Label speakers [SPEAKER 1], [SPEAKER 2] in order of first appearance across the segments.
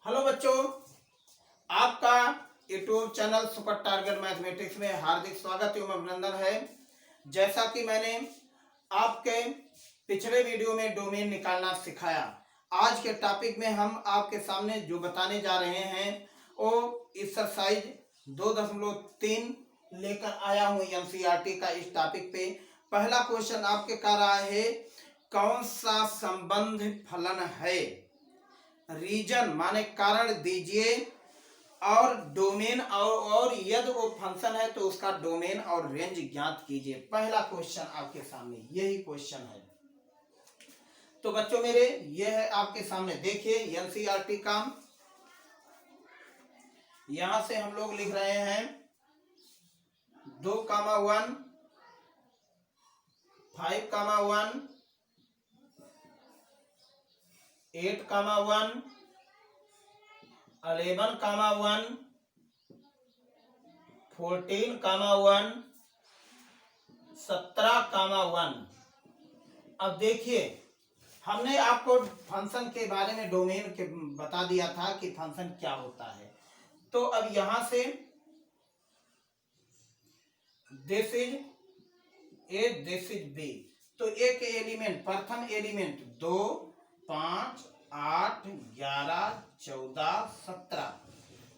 [SPEAKER 1] Hello बच्चों, आपका YouTube channel super target mathematics में हार्दिक स्वागत एवं अभिनंदन है। जैसा कि मैंने आपके पिछले वीडियो में डोमेन निकालना सिखाया, आज के टॉपिक में हम आपके सामने जो बताने जा रहे हैं वो एक्सरसाइज 2.3 लेकर आया हूँ एनसीईआरटी का। इस टॉपिक पे पहला क्वेश्चन आपके कह रहा है, कौन सा संबंध फलन है? रीजन माने कारण दीजिए और डोमेन और यदि वो फंक्शन है तो उसका डोमेन और रेंज ज्ञात कीजिए। पहला क्वेश्चन आपके सामने यही क्वेश्चन है। तो बच्चों मेरे ये है आपके सामने, देखिए एनसीईआरटी का। यहां से हम लोग लिख रहे हैं 2,1 5,1 8,1 11,1 14,1 17,1। अब देखिए, हमने आपको फंक्शन के बारे में डोमेन के बता दिया था कि फंक्शन क्या होता है। तो अब यहां से this is A, this is B. तो एक एलिमेंट, प्रथम एलिमेंट 2 5 8 11 14 17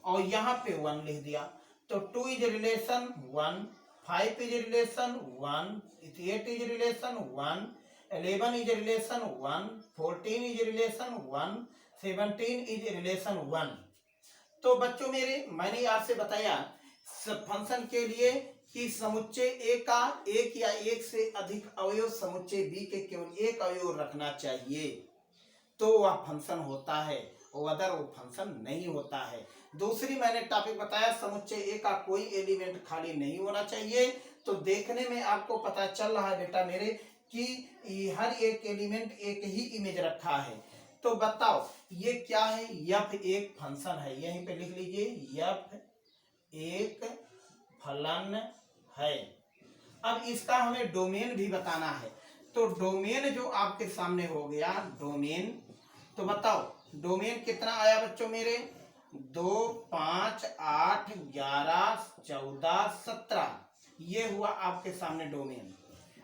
[SPEAKER 1] और यहाँ पे 1 लिख दिया। तो 2 is relation 1, 5 is relation 1, 8 is relation 1, 11 is relation 1, 14 is relation 1, 17 is relation 1। तो बच्चों मेरे, मैंने आपसे बताया फंक्शन के लिए कि समुच्चय ए का एक या एक से अधिक अवयव समुच्चय बी के केवल एक अवयव रखना चाहिए तो वह फंक्शन होता है, और अदर वो फंक्शन नहीं होता है। दूसरी मैंने टॉपिक बताया, समुच्चय ए का कोई एलिमेंट खाली नहीं होना चाहिए। तो देखने में आपको पता चल रहा है बेटा मेरे कि हर एक एलिमेंट एक ही इमेज रखा है। तो बताओ ये क्या है? यफ एक फंक्शन है, यहीं पे लिख लीजिए, यफ एक फलन है। अब इसका हमें डोमेन भी बताना है। तो डोमेन जो आपके सामने हो गया डोमेन, तो बताओ डोमेन कितना आया बच्चों मेरे? 2 5 8 11 14 17, ये हुआ आपके सामने डोमेन।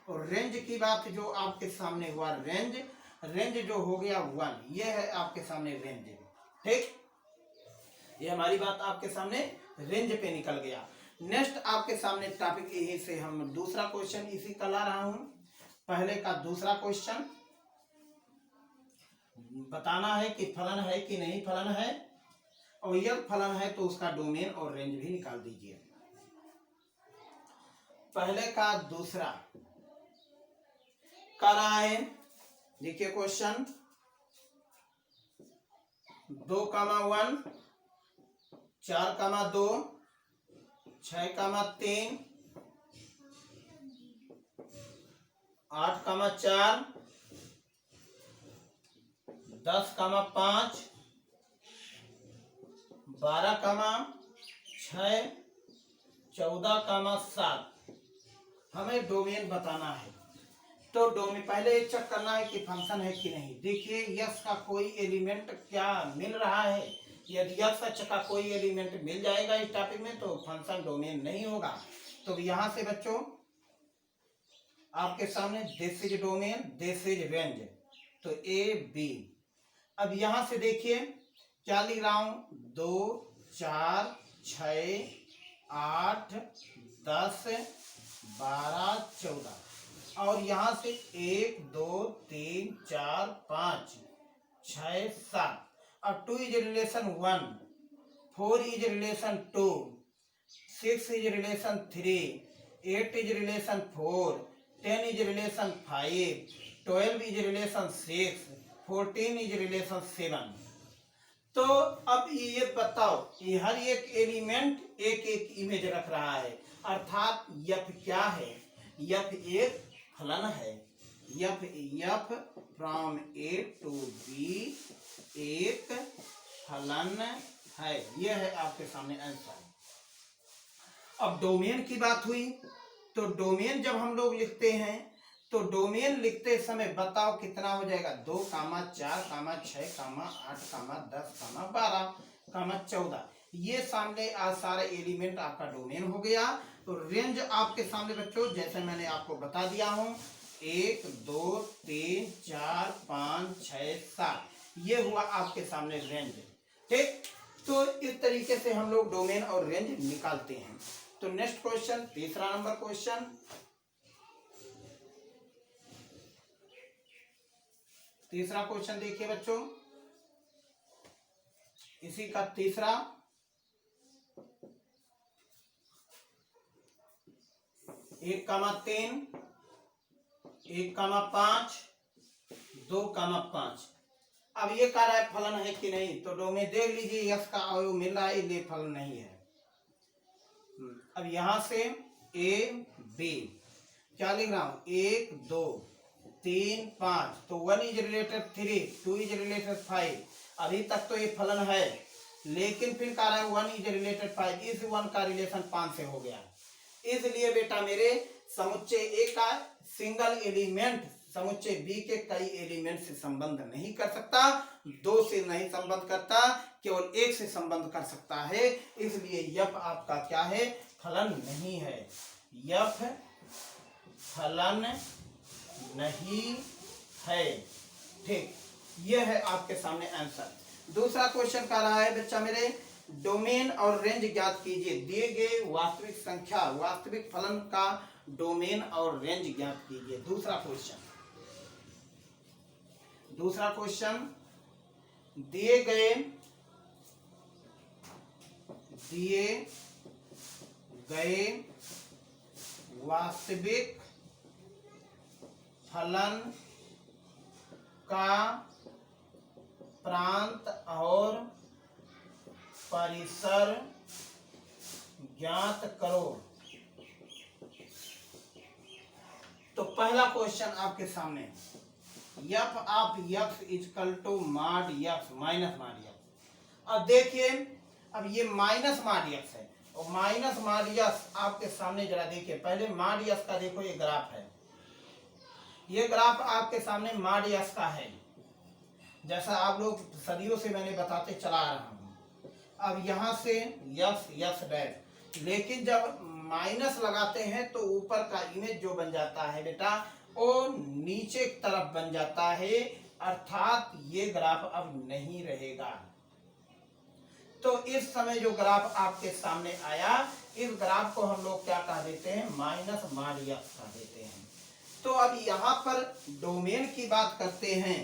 [SPEAKER 1] और रेंज की बात जो आपके सामने हुआ, रेंज जो हो गया 1, ये है आपके सामने रेंज। ठीक, ये हमारी बात आपके सामने रेंज पे निकल गया। नेक्स्ट आपके सामने टॉपिक यही से हम दूसरा क्वेश्चन इसी का ला रहा हूं। पहले का दूसरा क्वेश्चन बताना है कि फलन है कि नहीं फलन है, और यदि फलन है तो उसका डोमेन और रेंज भी निकाल दीजिए। पहले का दूसरा कर रहा है, देखिए क्वेश्चन 2,1 4,2 6,3 8,4 10,5 12,6 14,7 हमें डोमेन बताना है। तो डोमेन पहले चेक करना है कि फंक्शन है कि नहीं। देखिए यस का कोई एलिमेंट क्या मिल रहा है? यदि यस का कोई एलिमेंट मिल जाएगा इस टॉपिक में तो फंक्शन डोमेन नहीं होगा। तो यहां से बच्चों आपके सामने this is domain, this is range, तो ए बी। अब यहां से देखिए क्या लिख रहा हूं, 2 4 6 8 10 12 14, और यहां से 1 2 3 4 5 6 7। अब 2 is relation 1, 4 is relation 2, 6 is relation 3, 8 is relation 4, 10 is relation 5, 12 is relation 6, 14 is relation 7। तो अब ये बताओ, ये हर एक एलिमेंट एक एक इमेज रख रहा है, अर्थात यफ क्या है? यफ एक फलन है। F from A to B एक फलन है, यह है आपके सामने आंसर। अब डोमेन की बात हुई, तो डोमेन जब हम लोग लिखते हैं तो डोमेन लिखते समय बताओ कितना हो जाएगा, 2, 4, 6, 8, 10, 12, 14। ये सामने आज सारा एलिमेंट आपका डोमेन हो गया। तो रेंज आपके सामने बच्चों जैसे मैंने आपको बता दिया हूं, 1, 2, 3, 4, 5, 6, 7, ये हुआ आपके सामने रेंज। ठीक, तो इस तरीके से हम लोग डोमेन और रेंज निकालते हैं। तो नेक्स्ट क्वेश्चन, तीसरा नंबर क्वेश्चन, तीसरा क्वेश्चन देखिए बच्चों, इसी का तीसरा, 1,3, 1,5, 2,5। अब ये कह रहा है फलन है कि नहीं, तो डोमेन देख लीजिए, यस का अवयव मिल रहा है, इसलिए फलन नहीं है। अब यहां से ए बी क्या लिख रहा हूं, 1, 2, 3, 5, तो 1 इज रिलेटेड 3, 2 इज रिलेटेड 5। अभी तक तो ये फलन है, लेकिन फिर कह रहा है 1 इज रिलेटेड 5, इस 1 का रिलेशन 5 से हो गया। इसलिए बेटा मेरे समुच्चय ए का सिंगल एलिमेंट समुच्चय बी के कई एलिमेंट से संबंध नहीं कर सकता, 2 से नहीं संबंध करता, केवल 1 से संबंध कर सकता है। इसलिए यफ आपका क्या है, फलन नहीं है। यफ फलन नहीं है। ठीक, यह है आपके सामने आंसर। दूसरा क्वेश्चन कह रहा है बच्चा मेरे, डोमेन और रेंज ज्ञात कीजिए। दिए गए वास्तविक संख्या वास्तविक फलन का डोमेन और रेंज ज्ञात कीजिए। दूसरा क्वेश्चन, दिए गए वास्तविक फलन का प्रांत और परिसर ज्ञात करो। तो पहला क्वेश्चन आपके सामने, f of x equal to mod x minus mod x. अब देखिए, अब ये माइनस मॉड यक्स है और माइनस मॉड यक्स आपके सामने जरा देखिए। पहले मॉड यक्स का देखो, ये ग्राफ है, ये ग्राफ आपके सामने मॉड यक्स का है, जैसा आप लोग सदियों से मैंने बताते चला आ रहा हूं। अब यहां से यक्स यक्स डैश, लेकिन जब माइनस लगाते हैं तो ऊपर का इमेज जो बन जाता है बेटा, वो नीचे की तरफ बन जाता है, अर्थात ये ग्राफ अब नहीं रहेगा। तो इस समय जो ग्राफ आपके सामने आया, इस ग्राफ को हम लोग क्या कह देते हैं, माइनस मॉड यक्स कह देते हैं। तो अब यहाँ पर डोमेन की बात करते हैं।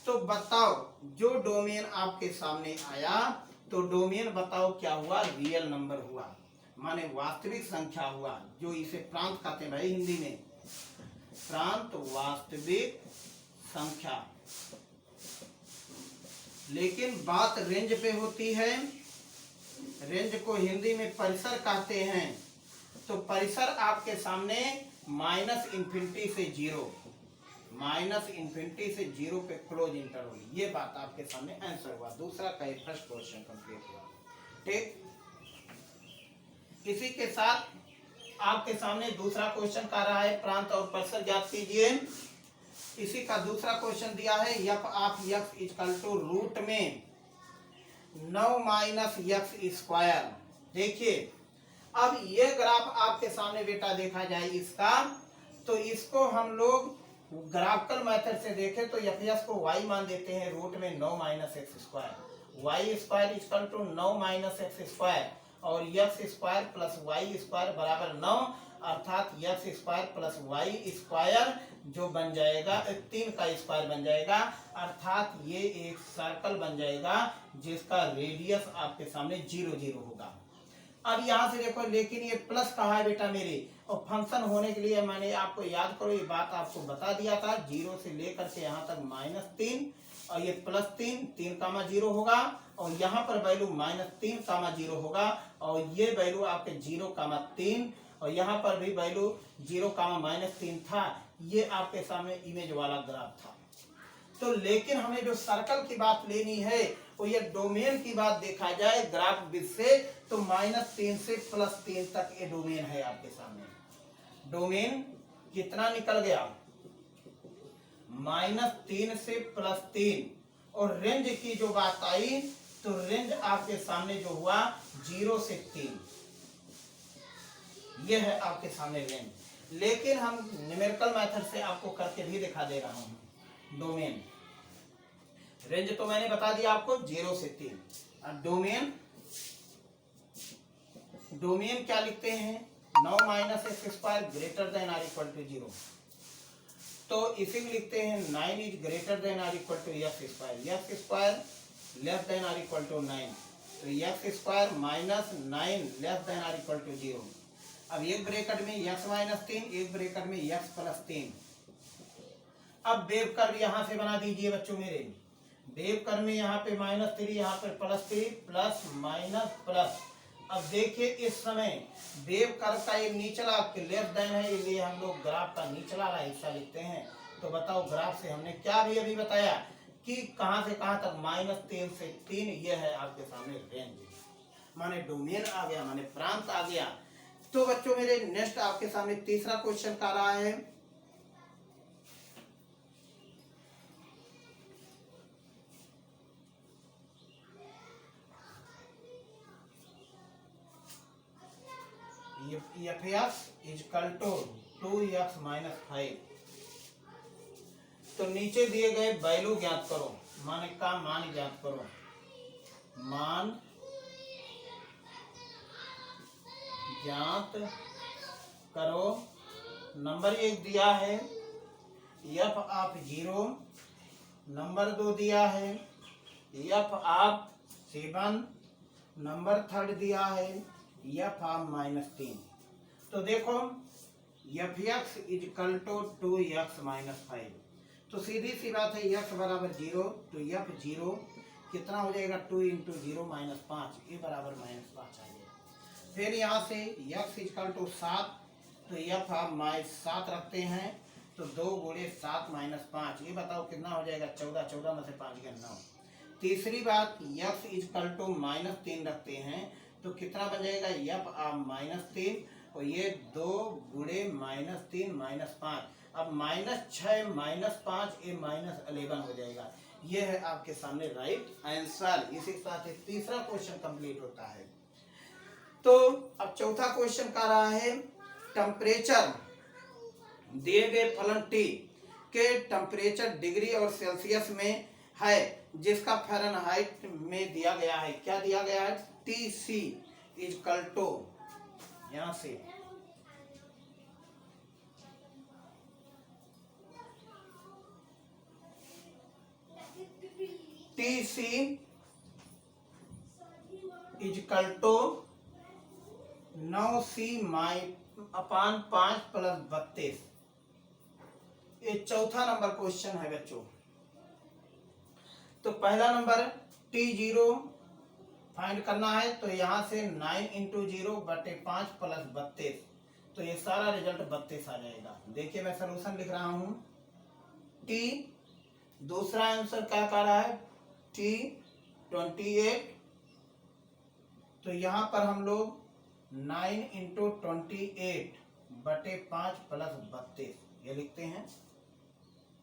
[SPEAKER 1] तो बताओ, जो डोमेन आपके सामने आया, तो डोमेन बताओ क्या हुआ, रियल नंबर हुआ, माने वास्तविक संख्या हुआ, जो इसे प्रांत कहते हैं भाई हिंदी में, प्रांत वास्तविक संख्या। लेकिन बात रेंज पे होती है, रेंज को हिंदी में परिसर कहते हैं। तो परिसर आपके सामने माइनस इन्फिनिटी से 0, माइनस इन्फिनिटी से 0 पे क्लोज इंटरवल, ये बात आपके सामने आंसर हुआ। दूसरा का फर्स्ट क्वेश्चन कंप्लीट हुआ। ठीक, इसी के साथ आपके सामने दूसरा क्वेश्चन कर रहा है, प्रांत और परिसर ज्ञात कीजिए। इसी का दूसरा क्वेश्चन दिया है, f of x equal to root में 9 माइनस यक्स स्क्वायर। देखिए, अब ये ग्राफ आपके सामने बेटा देखा जाए इसका, तो इसको हम लोग ग्राफिकल मेथड से देखें तो एफ को y मान देते हैं, रूट में 9 minus x square, y square equal to 9 minus x square, और x square plus y square बराबर 9, अर्थात x square plus y square जो बन जाएगा 3 का स्क्वायर बन जाएगा, अर्थात ये एक सर्कल बन जाएगा जिसका रेडियस आपके सामने 0 0 होगा। अब यहाँ से देखो, लेकिन ये प्लस कहा है बेटा मेरे, और फंक्शन होने के लिए मैंने आपको याद करो ये बात आपको बता दिया था, 0 से लेकर के यहाँ तक -3, और ये +3 3,0 होगा, और यहाँ पर वैल्यू -3,0 होगा, और ये वैल्यू आपके 0,3, और यहाँ पर भी वैल्यू 0,-3 था। ये आपके सामने इमेज वाला ग्राफ था। तो लेकिन हमें जो सर्कल की बात लेनी है, वो ये डोमेन की बात देखा जाए ग्राफ विद से, तो -3 से +3 तक ये डोमेन है आपके सामने। डोमेन कितना निकल गया, -3 से +3। और रेंज की जो बात आई तो रेंज आपके सामने जो हुआ 0 से 3, यह है आपके सामने रेंज। लेकिन हम न्यूमेरिकल मेथड से आपको करके भी दिखा दे रहा हूं। डोमेन रेंज तो मैंने बता दिया आपको 0 से 3। और डोमेन क्या लिखते हैं? 9 - x² greater than or equal to 0। तो इसी में लिखते हैं 9 is greater than or equal to x², less than or equal to 9। तो x² -9 less than or equal to 0। अब एक ब्रैकेट में x - 3, एक ब्रैकेट में x + 3। अब वेव कर्व यहां से बना दीजिए बच्चों मेरे। वेव कर्व में यहाँ पे -3, यहाँ पे +3, प्लस माइनस प्लस। अब देखिए इस समय वेव कर्व का ये निचला लेस देन है, इसलिए हम लोग ग्राफ का निचला वाला हिस्सा लिखते हैं। तो बताओ ग्राफ से हमने क्या भी अभी बताया कि कहां से कहां तक? -3 से 3। ये है आपके सामने रेंज, माने डोमेन आ गया, माने प्रांत आ गया। तो बच्चों मेरे नेक्स्ट आपके सामने तीसरा क्वेश्चन का रहा है। f(x) = 2x - 5। तो नीचे दिए गए वैल्यू ज्ञात करो, मान का मान ज्ञात करो। मान ज्ञात करो। नंबर 1 दिया है f(0), नंबर 2 दिया है f(7), नंबर 3 दिया है f(-3). तो देखो f(x) = 2x - 5। तो सीधी सी बात है x = 0, तो f(0) कितना हो जाएगा? 2 × 0 - 5, ये बराबर -5 आ जाएगा। फिर यहाँ से x = 7, तो f(7) रखते हैं, तो 2 × 7 - 5, ये बताओ कितना हो जाएगा? 14। 14 में से 5 गया 9। तीसरी बात x = -3 रखते हैं, तो कितना बन जाएगा? f(-3), और ये 2 × -3 - 5। अब -6 - 5, ये -11 हो जाएगा। ये है आपके सामने राइट आंसर। इसी के साथ तीसरा क्वेश्चन कंप्लीट होता है। तो अब चौथा क्वेश्चन का रहा है टेम्परेचर। दिए गए फलन T के टेम्परेचर डिग्री और सेल्सियस में है, जिसका फ़ारेनहाइट में दिया गया है। क्या दिया गया है? TC = यहां से TC = 9C/5 + 32। ये चौथा नंबर क्वेश्चन है बच्चों। तो पहला नंबर T0 फाइंड करना है, तो यहां से 9 × 0/5 + 32, तो ये सारा रिजल्ट 32 आ जाएगा। देखिए मैं सलूशन लिख रहा हूं। T दूसरा आंसर क्या कर रहा है? T28। तो यहां पर हम लोग 9 × 28/5 + 32 ये लिखते हैं।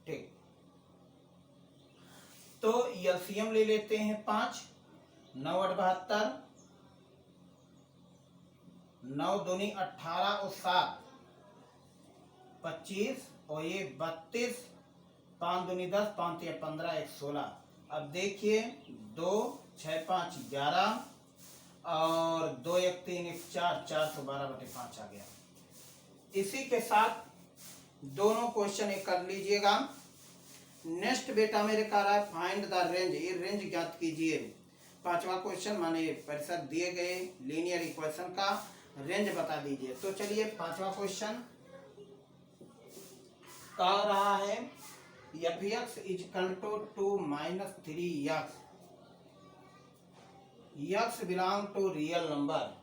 [SPEAKER 1] ठीक, तो एलसीएम ले लेते हैं 5। 9 × 8 = 72, 9 दूनी 18 और 7 25, और ये 32, 5 दूनी 10, 5 × 15, 1 16। अब देखिए 2 6 5 11, और 2 1 3 1 4, 412/5 आ गया। इसी के साथ दोनों क्वेश्चन एक कर लीजिएगा। नेक्स्ट बेटा मेरे कह रहा है फाइंड द रेंज। ये रेंज ज्ञात कीजिए। पांचवा क्वेश्चन माने परिसर दिए गए लीनियर इक्वेशन का रेंज बता दीजिए। तो चलिए पांचवा क्वेश्चन कह रहा है f(x) = 2 - 3x, x belong to real number,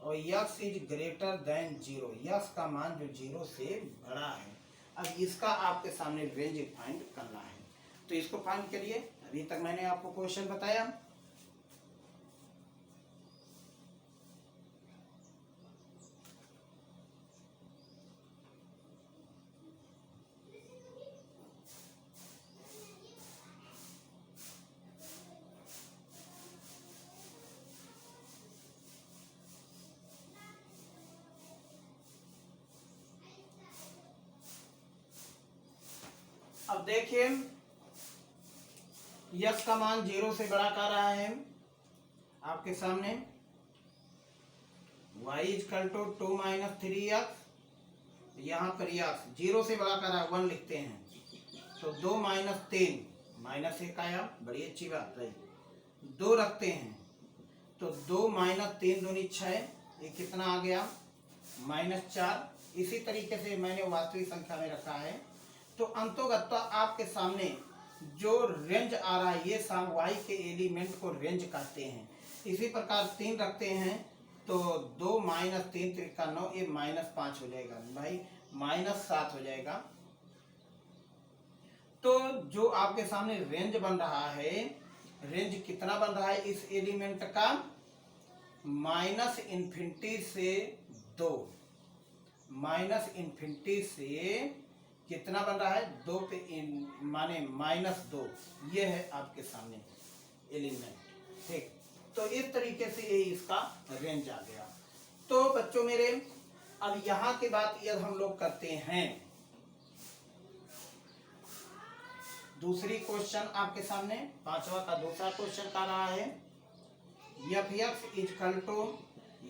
[SPEAKER 1] और x is greater than 0, x का मान जो 0 से बड़ा है। अब इसका आपके सामने रेंज फाइंड करना है। तो इसको फाइंड करिए। अभी तक मैंने आपको क्वेश्चन बताया। अब देखिए यक्स का मान 0 से बड़ा कर रहा है आपके सामने, y is equal to 2 minus 3x, यहाँ पर यक्स 0 से बड़ा कर रहा है 1 लिखते हैं, तो 2 माइनस 3 माइनस 1 आया, बड़ी अच्छी बात रही, 2 रखते हैं तो 2 माइनस 3 दूनी 6, ये कितना आ गया -4। इसी तरीके से मैंने वास्तविक संख्या में रखा है। तो अंतोगत्वा आपके सामने जो रेंज आ रहा है ये y के एलिमेंट को रेंज कहते हैं। इसी प्रकार 3 रखते हैं तो 2 माइनस 3 त्रिका 9, ये -5 हो जाएगा भाई, -7 हो जाएगा। तो जो आपके सामने रेंज बन रहा है, रेंज कितना बन रहा है इस एलिमेंट का, -∞ से 2, -∞ से कितना बन रहा है 2 पे माने -2, ये है आपके सामने एलिमेंट। ठीक, तो इस तरीके से ये इसका रेंज आ गया। तो बच्चों मेरे अब यहाँ के बाद यदि हम लोग करते हैं दूसरी क्वेश्चन आपके सामने, 5वां का दूसरा क्वेश्चन का रहा है f(x) equal to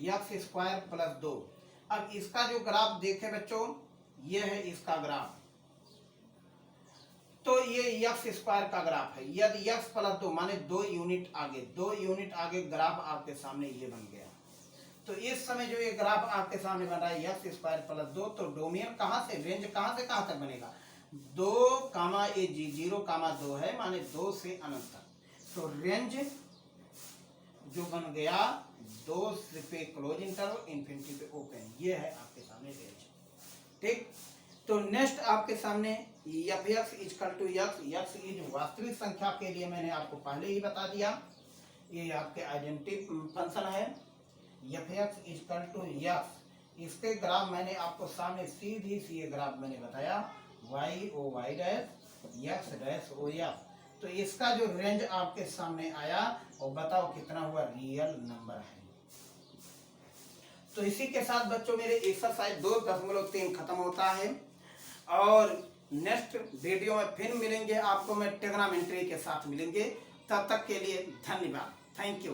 [SPEAKER 1] x square plus 2। अब इसका जो ग्राफ देखे बच्चों, ये है इसका ग्राफ, तो ये x स्क्वायर का ग्राफ है। यदि x प्लस 2 माने 2 यूनिट आगे ग्राफ आपके सामने ये बन गया। तो इस समय जो ये ग्राफ आपके सामने बन रहा है x स्क्वायर प्लस 2, तो डोमेन कहाँ से, रेंज कहाँ से कहाँ तक बनेगा, 2, ये 0, 2 है, माने 2 से अनंत तक। तो रेंज जो बन गया 2 पे क्लोज इंटरवल, इन्फिनिटी पे ओपन, ये है आपके सामने रेंज। ठीक, तो नेक्स्ट आपके सामने f(x) equal to x is वास्तविक संख्या के लिए मैंने आपको पहले ही बता दिया, ये आपके आइडेंटिटी फंक्शन है। f(x) इजकल टू x, इसके ग्राफ मैंने आपको सामने सीधी सी ग्राफ मैंने बताया, y o y dash x dash o f। तो इसका जो रेंज आपके सामने आया और बताओ कितना हुआ, रियल नंबर है। तो इसी के साथ बच्चों मेरे एक्सरसाइज 2.3 खत्म होता है, और नेक्स्ट वीडियो में फिर मिलेंगे आपको, मैं ट्रिग्नोमेट्री के साथ मिलेंगे। तब तक के लिए धन्यवाद, थैंक यू।